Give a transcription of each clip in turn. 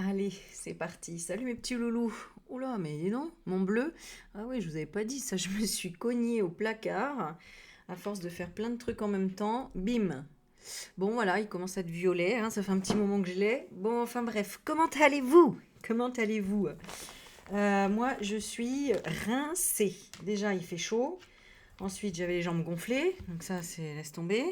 Allez, c'est parti. Salut mes petits loulous. Oula, mais dis donc, mon bleu. Ah oui, je vous avais pas dit ça. Je me suis cognée au placard à force de faire plein de trucs en même temps. Bim. Bon, voilà, il commence à être violet. Hein, ça fait un petit moment que je l'ai. Bon, enfin bref. Comment allez-vous? Comment allez-vous? Moi, je suis rincée. Déjà, il fait chaud. Ensuite, j'avais les jambes gonflées. Donc ça, c'est laisse tomber.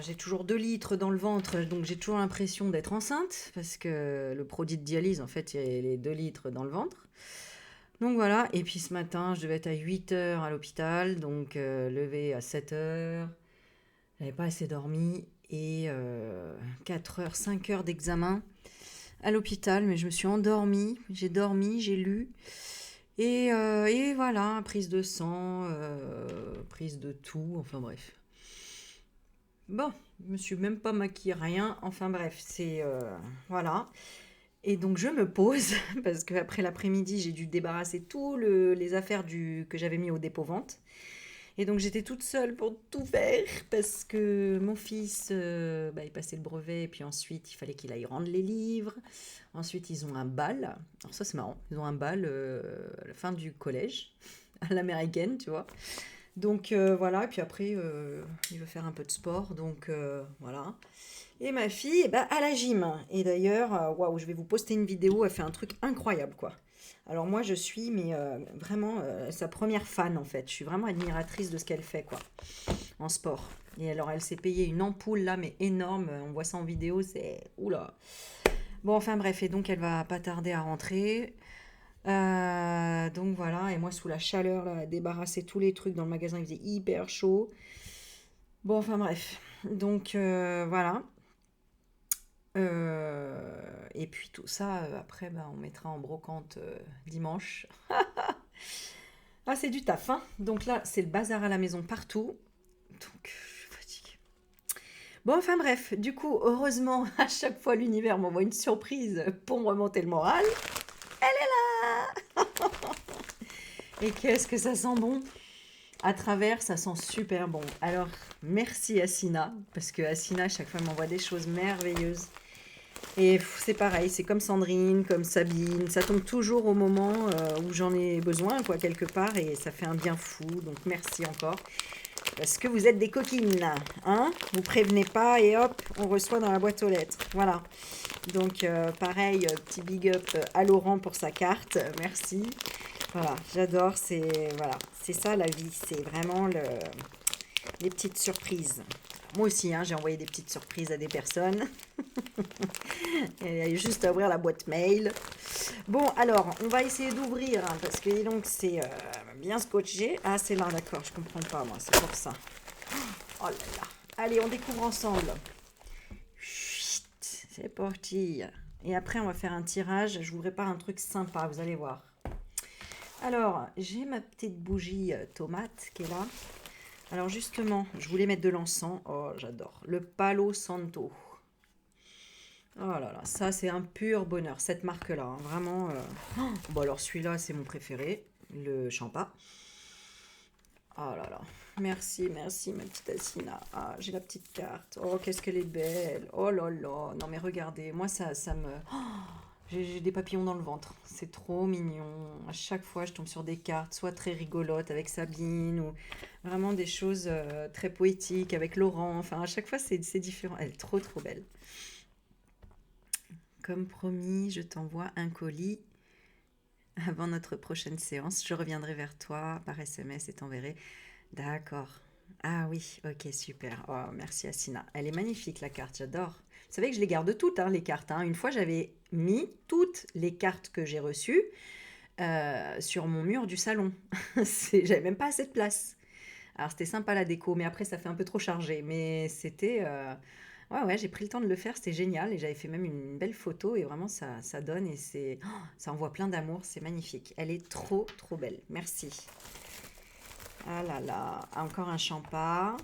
J'ai toujours 2 litres dans le ventre, donc j'ai toujours l'impression d'être enceinte, parce que le produit de dialyse, en fait, il y a les 2 litres dans le ventre. Donc voilà, et puis ce matin, je devais être à 8 heures à l'hôpital, donc levé à 7 heures, j'avais pas assez dormi, et 4 heures, 5 heures d'examen à l'hôpital, mais je me suis endormie, j'ai dormi, j'ai lu, et voilà, prise de sang, prise de tout, enfin bref. Bon, je me suis même pas maquillée, rien. Enfin bref, c'est voilà. Et donc je me pose parce qu'après l'après-midi, j'ai dû débarrasser les affaires que j'avais mis au dépôt-vente. Et donc j'étais toute seule pour tout faire parce que mon fils, il passait le brevet et puis ensuite il fallait qu'il aille rendre les livres. Ensuite ils ont un bal. Alors ça c'est marrant, ils ont un bal à la fin du collège, à l'américaine, tu vois. Donc voilà, et puis après, il veut faire un peu de sport, donc voilà. Et ma fille, eh ben, à la gym. Et d'ailleurs, waouh, je vais vous poster une vidéo, elle fait un truc incroyable, quoi. Alors moi, je suis, mais vraiment, sa première fan, en fait. Je suis vraiment admiratrice de ce qu'elle fait, quoi, en sport. Et alors, elle s'est payée une ampoule, là, mais énorme. On voit ça en vidéo, c'est... Oula. Bon, enfin bref, et donc elle va pas tarder à rentrer. Donc voilà, et moi sous la chaleur, là, à débarrasser tous les trucs dans le magasin, il faisait hyper chaud. Bon, enfin bref. Donc voilà. Et puis tout ça, après, bah, on mettra en brocante dimanche. Ah, c'est du taf, hein. Donc là, c'est le bazar à la maison partout. Donc, je suis fatiguée. Bon, enfin bref, du coup, heureusement, à chaque fois, l'univers m'envoie une surprise pour me remonter le moral. Et qu'est-ce que ça sent bon! À travers, ça sent super bon. Alors, merci Assina, parce que Assina, à chaque fois, m'envoie des choses merveilleuses. Et c'est pareil, c'est comme Sandrine, comme Sabine, ça tombe toujours au moment où j'en ai besoin, quoi, quelque part, et ça fait un bien fou. Donc, merci encore, parce que vous êtes des coquines, hein? Vous prévenez pas, et hop, on reçoit dans la boîte aux lettres. Voilà. Donc, pareil, petit big up à Laurent pour sa carte, merci. Voilà, j'adore, c'est ça la vie, c'est vraiment les petites surprises. Moi aussi, hein, j'ai envoyé des petites surprises à des personnes. Il y a juste à ouvrir la boîte mail. Bon, alors, on va essayer d'ouvrir, hein, parce que donc c'est bien scotché. Ah, c'est là, d'accord, je comprends pas, moi, c'est pour ça. Oh là là. Allez, on découvre ensemble. Chut, c'est parti. Et après, on va faire un tirage. Je vous prépare un truc sympa, vous allez voir. Alors, j'ai ma petite bougie tomate qui est là. Alors justement, je voulais mettre de l'encens. Oh, j'adore. Le Palo Santo. Oh là là, ça c'est un pur bonheur, cette marque-là. Hein, vraiment. Bon alors celui-là, c'est mon préféré. Le champa. Oh là là. Merci, merci ma petite Assina. Ah, j'ai la petite carte. Oh, qu'est-ce qu'elle est belle. Oh là là. Non mais regardez, moi ça me... J'ai des papillons dans le ventre. C'est trop mignon. À chaque fois, je tombe sur des cartes, soit très rigolotes avec Sabine, ou vraiment des choses très poétiques avec Laurent. Enfin, à chaque fois, c'est différent. Elle est trop, trop belle. Comme promis, je t'envoie un colis avant notre prochaine séance. Je reviendrai vers toi par SMS et t'enverrai. D'accord. Ah oui, ok, super. Oh, merci Assina. Elle est magnifique la carte, j'adore. Vous savez que je les garde toutes, hein, les cartes. Hein. Une fois, j'avais mis toutes les cartes que j'ai reçues sur mon mur du salon. J'avais même pas assez de place. Alors c'était sympa la déco, mais après ça fait un peu trop chargé. Mais c'était... Ouais, ouais, j'ai pris le temps de le faire, c'était génial. Et j'avais fait même une belle photo et vraiment ça donne et ça envoie plein d'amour, c'est magnifique. Elle est trop, trop belle. Merci. Ah là là, encore un champa.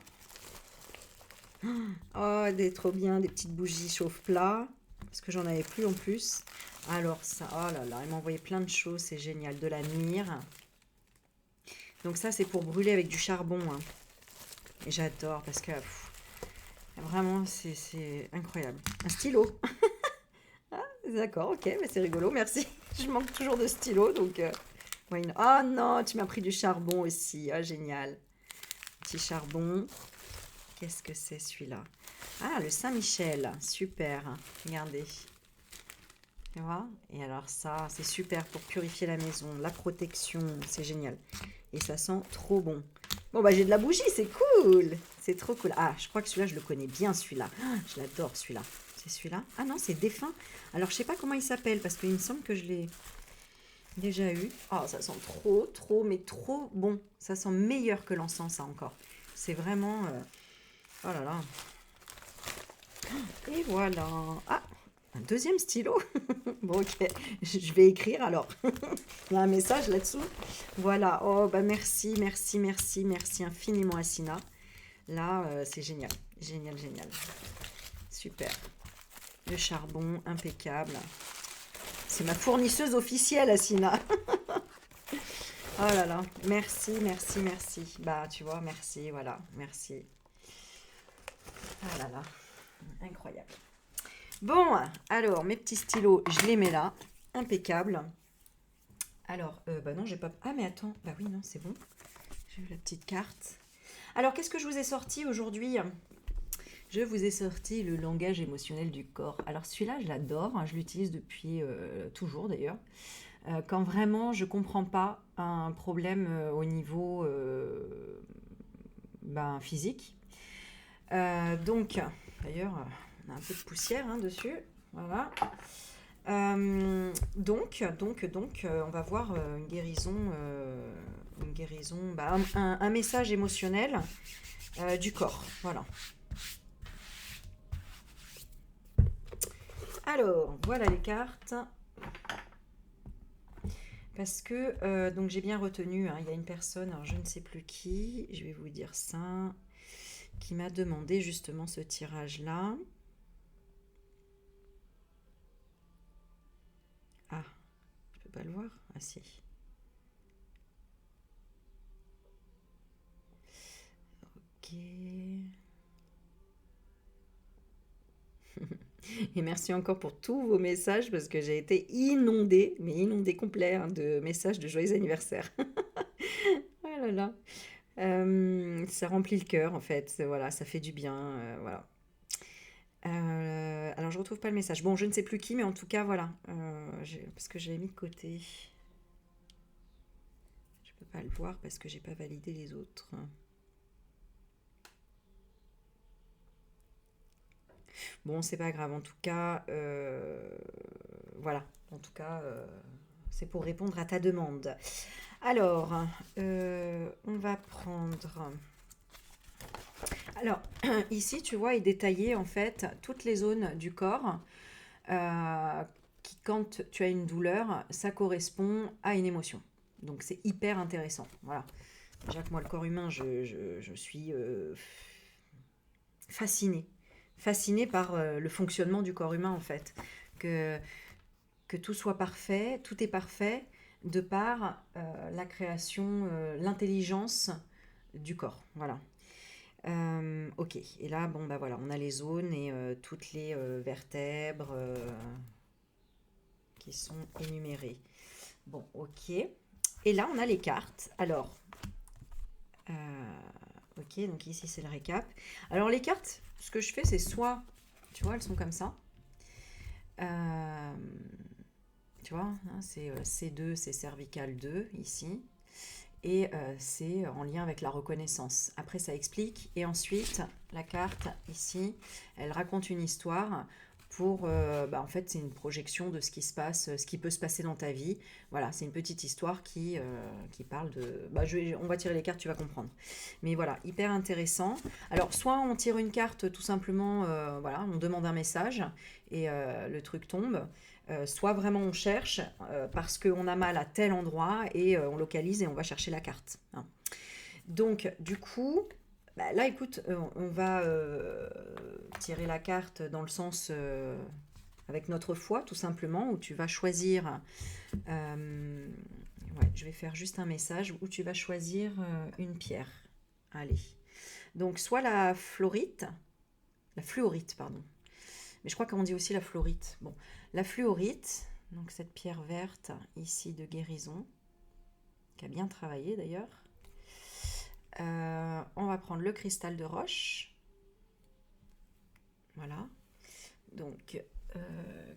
Oh, elle est trop bien, des petites bougies chauffe-plat. Parce que j'en avais plus en plus. Alors ça, oh là là, elle m'a envoyé plein de choses, c'est génial. De la myrrhe. Donc ça, c'est pour brûler avec du charbon. Hein. Et j'adore parce que vraiment, c'est incroyable. Un stylo. D'accord, ok, mais c'est rigolo, merci. Je manque toujours de stylo, donc... Ah non, tu m'as pris du charbon aussi. Ah, génial. Petit charbon. Qu'est-ce que c'est celui-là? Ah, le Saint-Michel. Super. Regardez. Tu vois? Et alors ça, c'est super pour purifier la maison. La protection, c'est génial. Et ça sent trop bon. Bon, bah j'ai de la bougie, c'est cool. C'est trop cool. Ah, je crois que celui-là, je le connais bien, celui-là. Ah, je l'adore, celui-là. C'est celui-là? Ah non, c'est défunt. Alors, je sais pas comment il s'appelle, parce qu'il me semble que je l'ai déjà eu. Oh, ça sent mais trop bon. Ça sent meilleur que l'encens, ça encore. C'est vraiment... Oh là là. Et voilà. Ah, un deuxième stylo. Bon, ok. Je vais écrire alors. Il y a un message là-dessous. Voilà. Oh, bah merci, merci, merci, merci infiniment, Assina. Là, c'est génial. Génial, génial. Super. Le charbon, impeccable. C'est ma fournisseuse officielle, Assina. Oh là là, merci, merci, merci. Bah, tu vois, merci, voilà, merci. Ah là là, incroyable. Bon, alors, mes petits stylos, je les mets là. Impeccable. Alors, bah non, j'ai pas... Ah, mais attends, bah oui, non, c'est bon. J'ai eu la petite carte. Alors, qu'est-ce que je vous ai sorti aujourd'hui? Je vous ai sorti le langage émotionnel du corps. Alors, celui-là, je l'adore. Je l'utilise depuis toujours, d'ailleurs. Quand vraiment je comprends pas un problème au niveau physique. Donc, d'ailleurs, on a un peu de poussière dessus. Voilà. On va voir une guérison, un message émotionnel du corps. Voilà. Alors, voilà les cartes. Parce que, donc j'ai bien retenu, il y a une personne, alors je ne sais plus qui, je vais vous dire ça, qui m'a demandé justement ce tirage-là. Ah, je peux pas le voir? Ah si. Ok. Et merci encore pour tous vos messages parce que j'ai été inondée, mais inondée complet de messages de joyeux anniversaire. Oh là là. Ça remplit le cœur en fait, voilà, ça fait du bien, voilà. Alors je retrouve pas le message. Bon, je ne sais plus qui, mais en tout cas voilà, parce que je l'ai mis de côté. Je peux pas le voir parce que j'ai pas validé les autres. Bon, c'est pas grave. En tout cas, voilà. En tout cas, c'est pour répondre à ta demande. Alors, on va prendre. Alors, ici, tu vois, est détaillé en fait toutes les zones du corps qui, quand tu as une douleur, ça correspond à une émotion. Donc, c'est hyper intéressant. Voilà. Déjà que moi, le corps humain, je suis fascinée. Fascinée par le fonctionnement du corps humain, en fait. Que, que tout soit parfait, tout est parfait de par la création, l'intelligence du corps. Voilà. Ok, et là, bon, bah voilà, on a les zones et toutes les vertèbres qui sont énumérées. Bon, ok. Et là, on a les cartes. Alors, ok, donc ici, c'est le récap. Alors, les cartes, ce que je fais, c'est soit, tu vois, elles sont comme ça. Tu vois, c'est C2, c'est cervical 2, ici. Et c'est en lien avec la reconnaissance. Après, ça explique. Et ensuite, la carte, ici, elle raconte une histoire pour... en fait, c'est une projection de ce qui se passe, ce qui peut se passer dans ta vie. Voilà, c'est une petite histoire qui parle de... on va tirer les cartes, tu vas comprendre. Mais voilà, hyper intéressant. Alors, soit on tire une carte, tout simplement, voilà, on demande un message et le truc tombe. Soit vraiment on cherche parce qu'on a mal à tel endroit et on localise et on va chercher la carte. Donc, du coup, là, écoute, on va tirer la carte dans le sens avec notre foi, tout simplement, où tu vas choisir. Je vais faire juste un message où tu vas choisir une pierre. Allez. Donc, soit la fluorite, pardon. Mais je crois qu'on dit aussi la fluorite. Bon, la fluorite, donc cette pierre verte ici de guérison, qui a bien travaillé d'ailleurs. On va prendre le cristal de roche. Voilà. Donc,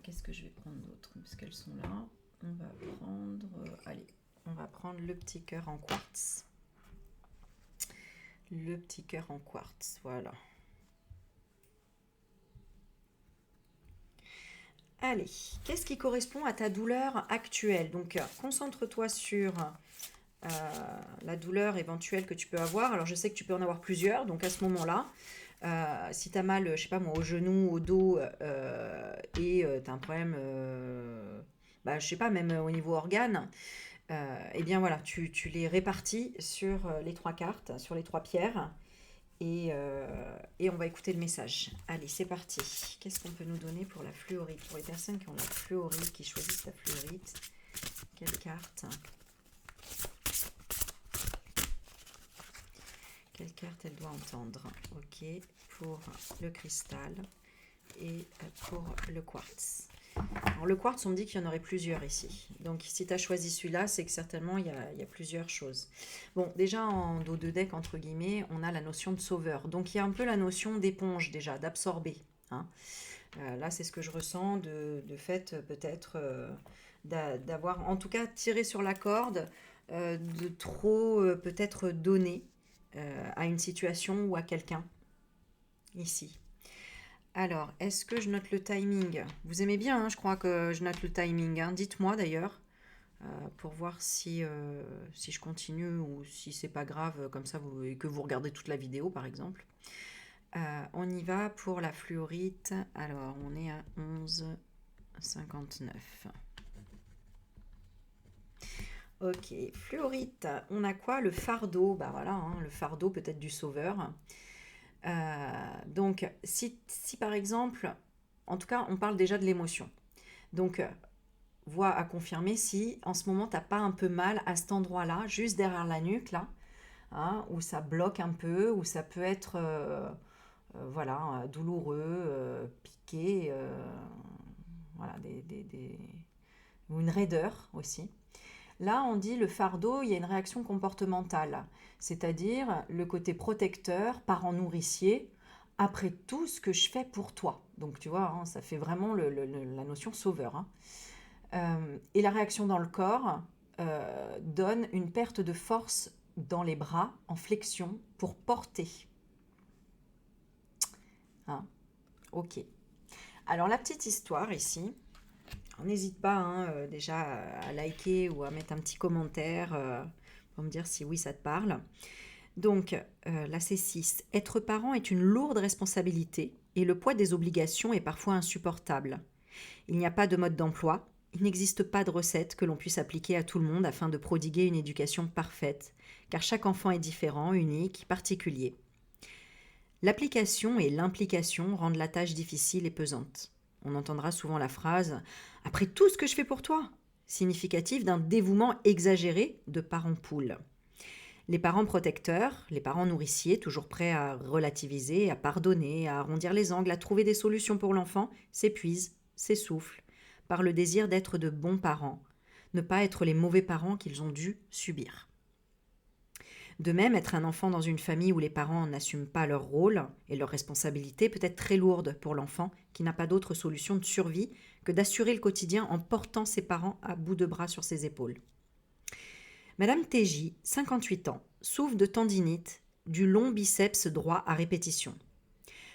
qu'est-ce que je vais prendre d'autre? Parce qu'elles sont là. On va prendre... allez, on va prendre le petit cœur en quartz. Le petit cœur en quartz, voilà. Allez, qu'est-ce qui correspond à ta douleur actuelle? Donc, concentre-toi sur la douleur éventuelle que tu peux avoir. Alors, je sais que tu peux en avoir plusieurs, donc à ce moment-là, si tu as mal, je sais pas moi, au genou, au dos, et tu as un problème, je sais pas, même au niveau organe, eh bien voilà, tu les répartis sur les 3 cartes, sur les 3 pierres, et on va écouter le message. Allez, c'est parti. Qu'est-ce qu'on peut nous donner pour la fluorite? Pour les personnes qui ont la fluorite, qui choisissent la fluorite, quelle carte? Quelle carte elle doit entendre? Ok, pour le cristal et pour le quartz. Alors le quartz, on me dit qu'il y en aurait plusieurs ici. Donc si tu as choisi celui-là, c'est que certainement il y a plusieurs choses. Bon, déjà en dos de deck, entre guillemets, on a la notion de sauveur. Donc il y a un peu la notion d'éponge déjà, d'absorber. Hein. Là, c'est ce que je ressens de fait peut-être d'avoir en tout cas tiré sur la corde, de trop peut-être donner à une situation ou à quelqu'un ici. Alors, est-ce que je note le timing? Vous aimez bien, hein, je crois que je note le timing. Hein. Dites-moi d'ailleurs, pour voir si je continue ou si c'est pas grave, comme ça, et que vous regardez toute la vidéo, par exemple. On y va pour la fluorite. Alors, on est à 11,59. Ok, fluorite, on a quoi? Le fardeau. Bah voilà, hein, le fardeau peut-être du sauveur. Donc, si par exemple, en tout cas, on parle déjà de l'émotion. Donc, vois à confirmer si en ce moment, tu n'as pas un peu mal à cet endroit-là, juste derrière la nuque, là, hein, où ça bloque un peu, où ça peut être voilà, douloureux, piqué, voilà, ou une raideur aussi. Là, on dit le fardeau, il y a une réaction comportementale, c'est-à-dire le côté protecteur, parent nourricier, après tout ce que je fais pour toi. Donc, tu vois, hein, ça fait vraiment la notion sauveur. Hein. Et la réaction dans le corps donne une perte de force dans les bras en flexion pour porter. Hein. Ok. Alors, la petite histoire ici. N'hésite pas hein, déjà à liker ou à mettre un petit commentaire pour me dire si oui ça te parle. Donc la C6, être parent est une lourde responsabilité et le poids des obligations est parfois insupportable. Il n'y a pas de mode d'emploi, il n'existe pas de recette que l'on puisse appliquer à tout le monde afin de prodiguer une éducation parfaite, car chaque enfant est différent, unique, particulier. L'application et l'implication rendent la tâche difficile et pesante. On entendra souvent la phrase « Après tout ce que je fais pour toi », significative d'un dévouement exagéré de parents poules. Les parents protecteurs, les parents nourriciers, toujours prêts à relativiser, à pardonner, à arrondir les angles, à trouver des solutions pour l'enfant, s'épuisent, s'essoufflent, par le désir d'être de bons parents, ne pas être les mauvais parents qu'ils ont dû subir. De même, être un enfant dans une famille où les parents n'assument pas leur rôle et leurs responsabilités peut être très lourde pour l'enfant qui n'a pas d'autre solution de survie que d'assurer le quotidien en portant ses parents à bout de bras sur ses épaules. Madame TJ, 58 ans, souffre de tendinite du long biceps droit à répétition.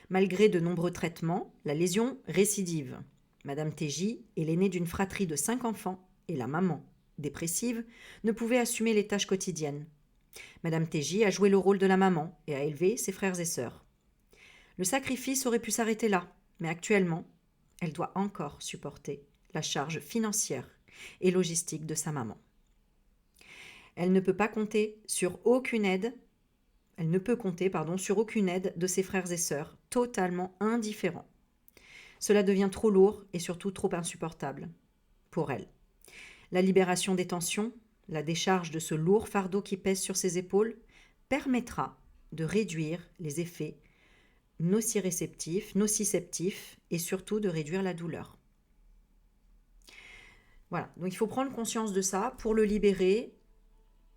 Malgré de nombreux traitements, la lésion récidive. Madame TJ est l'aînée d'une fratrie de 5 enfants et la maman, dépressive, ne pouvait assumer les tâches quotidiennes. Madame TJ a joué le rôle de la maman et a élevé ses frères et sœurs. Le sacrifice aurait pu s'arrêter là, mais actuellement, elle doit encore supporter la charge financière et logistique de sa maman. Elle ne peut compter sur aucune aide de ses frères et sœurs, totalement indifférents. Cela devient trop lourd et surtout trop insupportable pour elle. La libération des tensions, la décharge de ce lourd fardeau qui pèse sur ses épaules, permettra de réduire les effets nociceptif et surtout de réduire la douleur. Voilà, donc il faut prendre conscience de ça pour le libérer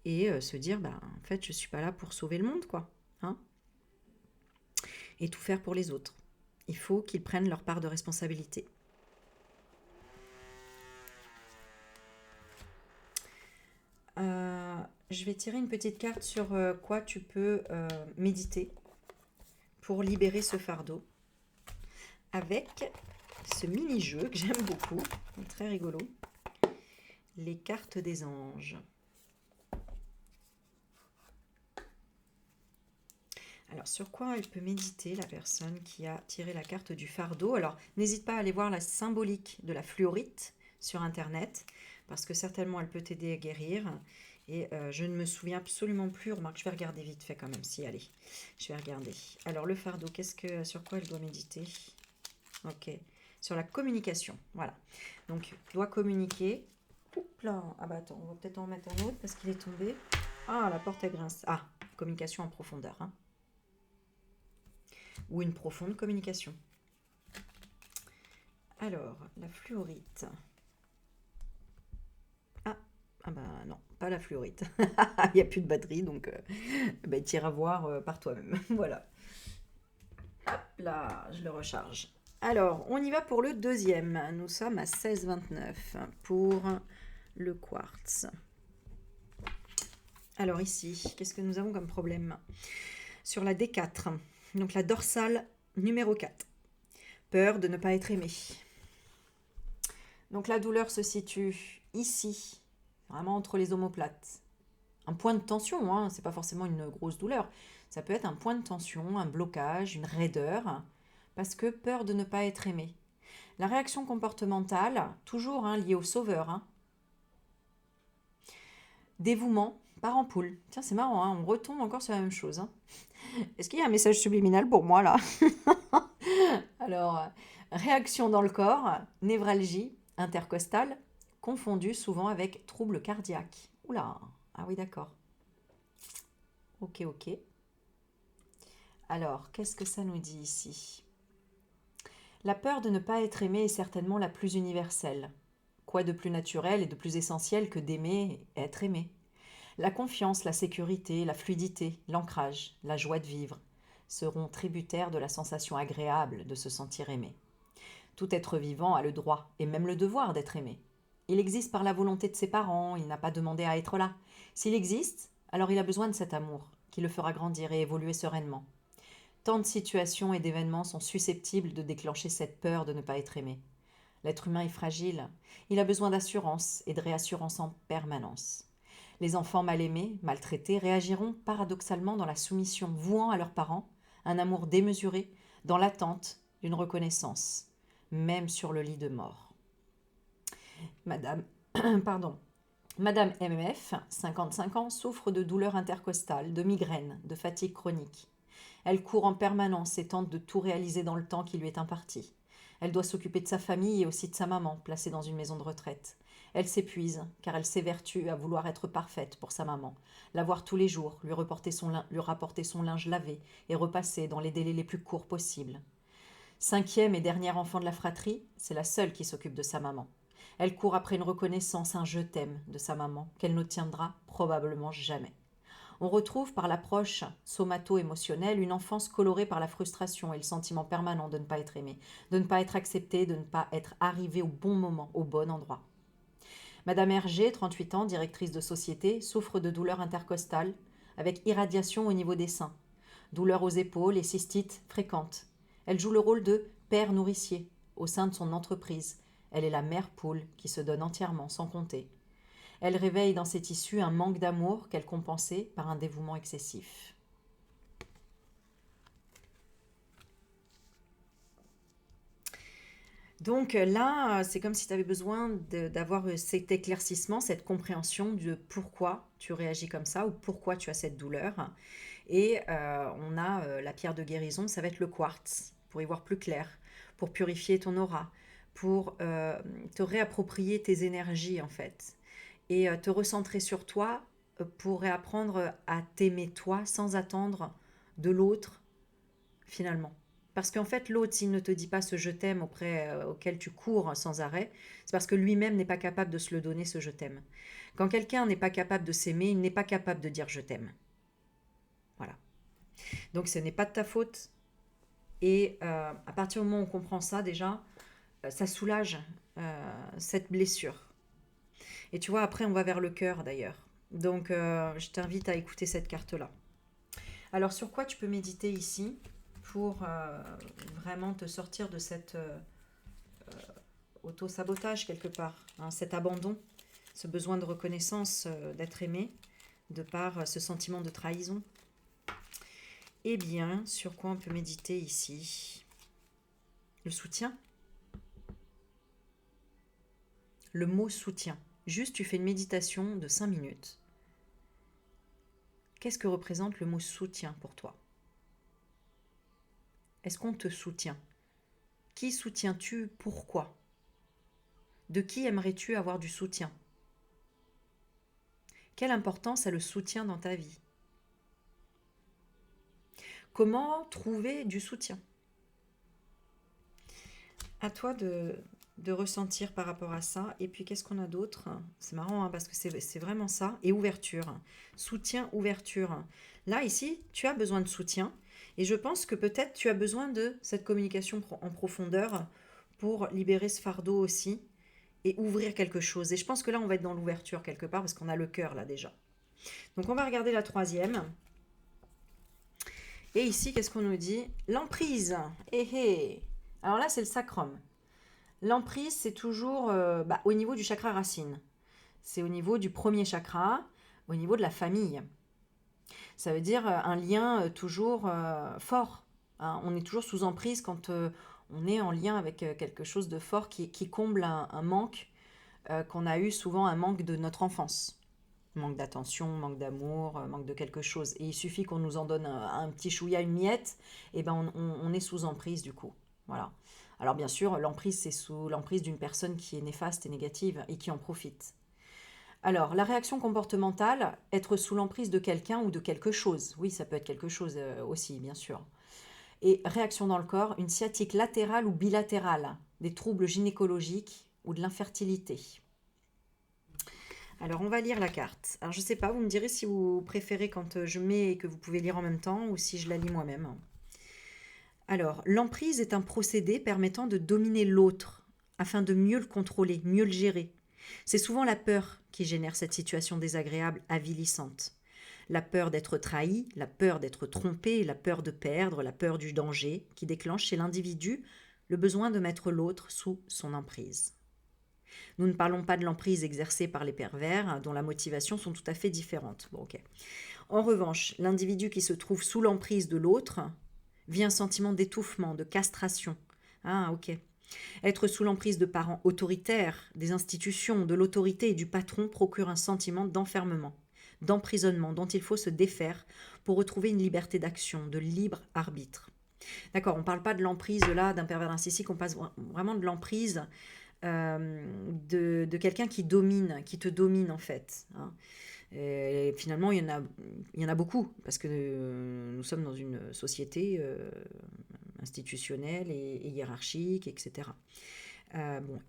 et se dire, en fait, je ne suis pas là pour sauver le monde, quoi. Hein, et tout faire pour les autres. Il faut qu'ils prennent leur part de responsabilité. Je vais tirer une petite carte sur quoi tu peux méditer pour libérer ce fardeau avec ce mini-jeu que j'aime beaucoup, très rigolo, les cartes des anges. Alors, sur quoi elle peut méditer, la personne qui a tiré la carte du fardeau? Alors, n'hésite pas à aller voir la symbolique de la fluorite sur Internet, parce que certainement, elle peut t'aider à guérir. Et je ne me souviens absolument plus. Remarque, je vais regarder vite fait quand même. Si, allez, je vais regarder. Alors, le fardeau, sur quoi elle doit méditer? Ok, sur la communication, voilà. Donc, doit communiquer. Oups là, ah bah attends, on va peut-être en mettre un autre parce qu'il est tombé. Ah, la porte elle grince. Ah, communication en profondeur, hein. Ou une profonde communication. Alors, la fluorite. Ah bah non, pas la fluorite. Il n'y a plus de batterie, donc t'iras voir par toi-même. Voilà. Hop là, je le recharge. Alors, on y va pour le deuxième. Nous sommes à 16,29 pour le quartz. Alors ici, qu'est-ce que nous avons comme problème? Sur la D4, donc la dorsale numéro 4. Peur de ne pas être aimé. Donc la douleur se situe ici, vraiment entre les omoplates. Un point de tension, hein, c'est pas forcément une grosse douleur. Ça peut être un point de tension, un blocage, une raideur, parce que peur de ne pas être aimé. La réaction comportementale, toujours liée au sauveur. Dévouement par ampoule. Tiens, c'est marrant, on retombe encore sur la même chose. Est-ce qu'il y a un message subliminal pour moi là? Alors, réaction dans le corps, névralgie intercostale, confondue souvent avec troubles cardiaques. Oula, ah oui d'accord. Ok. Alors, qu'est-ce que ça nous dit ici? La peur de ne pas être aimé est certainement la plus universelle. Quoi de plus naturel et de plus essentiel que d'aimer et être aimé? La confiance, la sécurité, la fluidité, l'ancrage, la joie de vivre seront tributaires de la sensation agréable de se sentir aimé. Tout être vivant a le droit et même le devoir d'être aimé. Il existe par la volonté de ses parents, il n'a pas demandé à être là. S'il existe, alors il a besoin de cet amour, qui le fera grandir et évoluer sereinement. Tant de situations et d'événements sont susceptibles de déclencher cette peur de ne pas être aimé. L'être humain est fragile, il a besoin d'assurance et de réassurance en permanence. Les enfants mal aimés, maltraités, réagiront paradoxalement dans la soumission, vouant à leurs parents un amour démesuré, dans l'attente d'une reconnaissance, même sur le lit de mort. Madame, Madame MF, 55 ans, souffre de douleurs intercostales, de migraines, de fatigue chronique. Elle court en permanence et tente de tout réaliser dans le temps qui lui est imparti. Elle doit s'occuper de sa famille et aussi de sa maman, placée dans une maison de retraite. Elle s'épuise, car elle s'évertue à vouloir être parfaite pour sa maman, la voir tous les jours, lui rapporter son linge lavé et repassé dans les délais les plus courts possibles. Cinquième et dernier enfant de la fratrie, c'est la seule qui s'occupe de sa maman. Elle court après une reconnaissance, un je t'aime de sa maman, qu'elle n'obtiendra probablement jamais. On retrouve par l'approche somato-émotionnelle une enfance colorée par la frustration et le sentiment permanent de ne pas être aimé, de ne pas être accepté, de ne pas être arrivé au bon moment, au bon endroit. Madame Hergé, 38 ans, directrice de société, souffre de douleurs intercostales avec irradiation au niveau des seins, douleurs aux épaules et cystites fréquentes. Elle joue le rôle de père nourricier au sein de son entreprise. Elle est la mère poule qui se donne entièrement, sans compter. Elle réveille dans ses tissus un manque d'amour qu'elle compensait par un dévouement excessif. Donc là, c'est comme si tu avais besoin d'avoir cet éclaircissement, cette compréhension de pourquoi tu réagis comme ça ou pourquoi tu as cette douleur. Et on a la pierre de guérison, ça va être le quartz, pour y voir plus clair, pour purifier ton aura, pour te réapproprier tes énergies en fait, et te recentrer sur toi pour réapprendre à t'aimer toi sans attendre de l'autre finalement. Parce qu'en fait, l'autre, s'il ne te dit pas ce je t'aime auquel tu cours sans arrêt, c'est parce que lui-même n'est pas capable de se le donner, ce je t'aime. Quand quelqu'un n'est pas capable de s'aimer, il n'est pas capable de dire je t'aime. Voilà. Donc ce n'est pas de ta faute. Et à partir du moment où on comprend ça, déjà, ça soulage cette blessure. Et tu vois, après, on va vers le cœur d'ailleurs. Donc, je t'invite à écouter cette carte-là. Alors, sur quoi tu peux méditer ici pour vraiment te sortir de cet auto-sabotage quelque part, hein, cet abandon, ce besoin de reconnaissance, d'être aimé, de par ce sentiment de trahison. Eh bien, sur quoi on peut méditer ici? Le soutien. Le mot soutien. Juste, tu fais une méditation de 5 minutes. Qu'est-ce que représente le mot soutien pour toi? Est-ce qu'on te soutient? Qui soutiens-tu? Pourquoi? De qui aimerais-tu avoir du soutien? Quelle importance a le soutien dans ta vie? Comment trouver du soutien? À toi de ressentir par rapport à ça. Et puis, qu'est-ce qu'on a d'autre? C'est marrant, hein, parce que c'est vraiment ça. Et ouverture. Soutien, ouverture. Là, ici, tu as besoin de soutien. Et je pense que peut-être tu as besoin de cette communication en profondeur pour libérer ce fardeau aussi et ouvrir quelque chose. Et je pense que là, on va être dans l'ouverture quelque part parce qu'on a le cœur là déjà. Donc, on va regarder la troisième. Et ici, qu'est-ce qu'on nous dit? L'emprise. Alors là, c'est le sacrum. L'emprise, c'est toujours au niveau du chakra racine. C'est au niveau du premier chakra, au niveau de la famille. Ça veut dire un lien toujours fort. Hein. On est toujours sous emprise quand on est en lien avec quelque chose de fort qui comble un manque qu'on a eu souvent, un manque de notre enfance. Manque d'attention, manque d'amour, manque de quelque chose. Et il suffit qu'on nous en donne un petit chouïa, une miette, et ben on est sous emprise du coup. Voilà. Alors bien sûr, l'emprise, c'est sous l'emprise d'une personne qui est néfaste et négative et qui en profite. Alors, la réaction comportementale, être sous l'emprise de quelqu'un ou de quelque chose. Oui, ça peut être quelque chose aussi, bien sûr. Et réaction dans le corps, une sciatique latérale ou bilatérale, des troubles gynécologiques ou de l'infertilité. Alors, on va lire la carte. Alors, je ne sais pas, vous me direz si vous préférez quand je mets et que vous pouvez lire en même temps ou si je la lis moi-même. Alors, l'emprise est un procédé permettant de dominer l'autre afin de mieux le contrôler, mieux le gérer. C'est souvent la peur qui génère cette situation désagréable, avilissante. La peur d'être trahi, la peur d'être trompé, la peur de perdre, la peur du danger, qui déclenche chez l'individu le besoin de mettre l'autre sous son emprise. Nous ne parlons pas de l'emprise exercée par les pervers, dont la motivation sont tout à fait différentes. Bon, okay. En revanche, l'individu qui se trouve sous l'emprise de l'autre vit un sentiment d'étouffement, de castration. Ah, ok. Être sous l'emprise de parents autoritaires, des institutions, de l'autorité et du patron procure un sentiment d'enfermement, d'emprisonnement dont il faut se défaire pour retrouver une liberté d'action, de libre arbitre. D'accord, on ne parle pas de l'emprise là d'un pervers narcissique, on passe vraiment de l'emprise de quelqu'un qui te domine en fait. Hein. Et finalement, il y en a beaucoup, parce que nous sommes dans une société institutionnelle et hiérarchique, etc.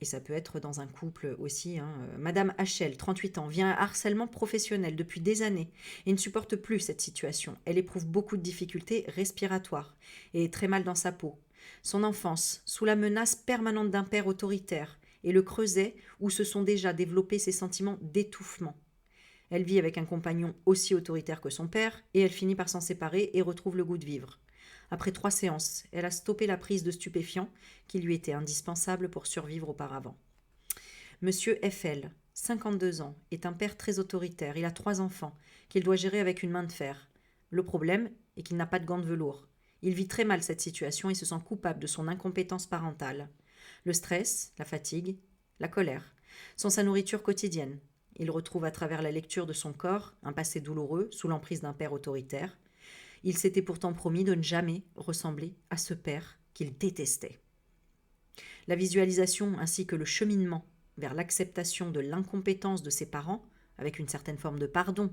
Et ça peut être dans un couple aussi. Hein. Madame HL, 38 ans, vit un harcèlement professionnel depuis des années et ne supporte plus cette situation. Elle éprouve beaucoup de difficultés respiratoires et est très mal dans sa peau. Son enfance, sous la menace permanente d'un père autoritaire, et le creuset où se sont déjà développés ses sentiments d'étouffement. Elle vit avec un compagnon aussi autoritaire que son père, et elle finit par s'en séparer et retrouve le goût de vivre. Après 3 séances, elle a stoppé la prise de stupéfiants qui lui étaient indispensables pour survivre auparavant. Monsieur FL, 52 ans, est un père très autoritaire. Il a 3 enfants qu'il doit gérer avec une main de fer. Le problème est qu'il n'a pas de gants de velours. Il vit très mal cette situation et se sent coupable de son incompétence parentale. Le stress, la fatigue, la colère sont sa nourriture quotidienne. Il retrouve à travers la lecture de son corps un passé douloureux sous l'emprise d'un père autoritaire. Il s'était pourtant promis de ne jamais ressembler à ce père qu'il détestait. La visualisation ainsi que le cheminement vers l'acceptation de l'incompétence de ses parents, avec une certaine forme de pardon,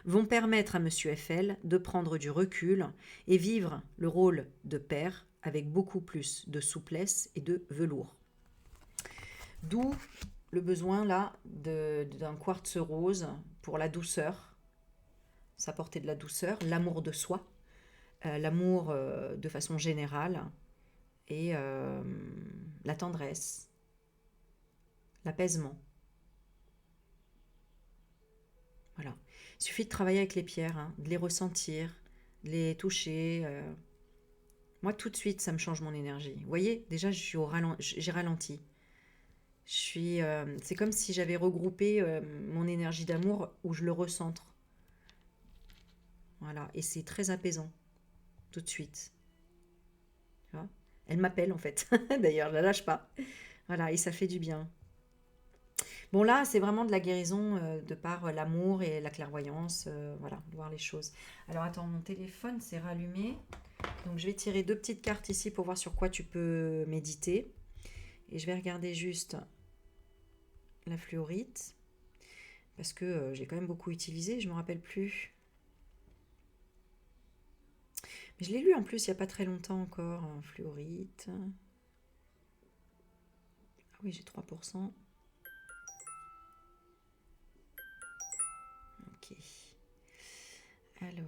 vont permettre à M. FL de prendre du recul et vivre le rôle de père avec beaucoup plus de souplesse et de velours. D'où le besoin là d'un quartz rose pour la douceur, s'apporter de la douceur, l'amour de soi, l'amour de façon générale et la tendresse, l'apaisement. Voilà. Il suffit de travailler avec les pierres, hein, de les ressentir, de les toucher. Moi, tout de suite, ça me change mon énergie. Vous voyez, déjà, j'ai ralenti. C'est comme si j'avais regroupé mon énergie d'amour où je le recentre. Voilà, et c'est très apaisant, tout de suite. Tu vois, elle m'appelle en fait. D'ailleurs, je la lâche pas. Voilà, et ça fait du bien. Bon, là, c'est vraiment de la guérison de par l'amour et la clairvoyance. Voilà, de voir les choses. Alors, attends, mon téléphone s'est rallumé. Donc, je vais tirer 2 petites cartes ici pour voir sur quoi tu peux méditer. Et je vais regarder juste la fluorite. Parce que j'ai quand même beaucoup utilisé, je ne me rappelle plus. Mais je l'ai lu en plus il n'y a pas très longtemps encore, fluorite. Ah oui, j'ai 3%. Ok. Alors.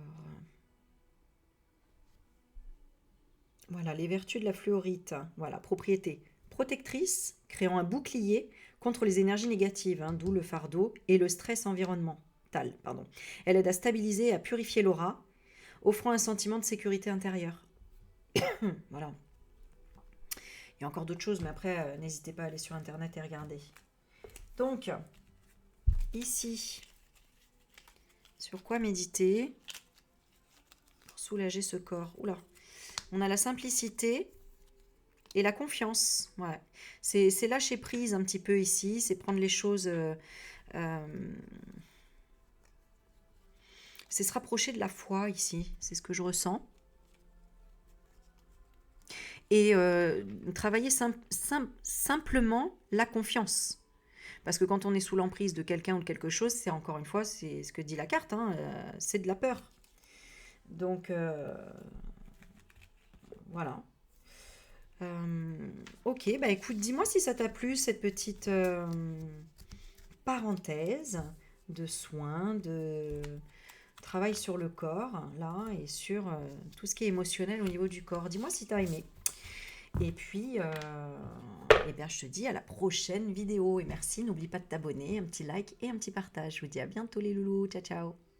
Voilà, les vertus de la fluorite. Voilà, propriété protectrice, créant un bouclier contre les énergies négatives, hein, d'où le fardeau et le stress environnemental. Pardon. Elle aide à stabiliser et à purifier l'aura, offrant un sentiment de sécurité intérieure. Voilà. Il y a encore d'autres choses, mais après, n'hésitez pas à aller sur Internet et regarder. Donc, ici, sur quoi méditer pour soulager ce corps? Oula, on a la simplicité et la confiance. Ouais. C'est lâcher prise un petit peu ici, c'est prendre les choses... c'est se rapprocher de la foi ici, c'est ce que je ressens. Et travailler simplement la confiance. Parce que quand on est sous l'emprise de quelqu'un ou de quelque chose, c'est encore une fois, c'est ce que dit la carte, hein, c'est de la peur. Donc, voilà. Ok, bah écoute, dis-moi si ça t'a plu, cette petite parenthèse de soins, de travail sur le corps, là, et sur tout ce qui est émotionnel au niveau du corps. Dis-moi si t'as aimé. Et puis, eh bien, je te dis à la prochaine vidéo. Et merci, n'oublie pas de t'abonner, un petit like et un petit partage. Je vous dis à bientôt les loulous. Ciao, ciao.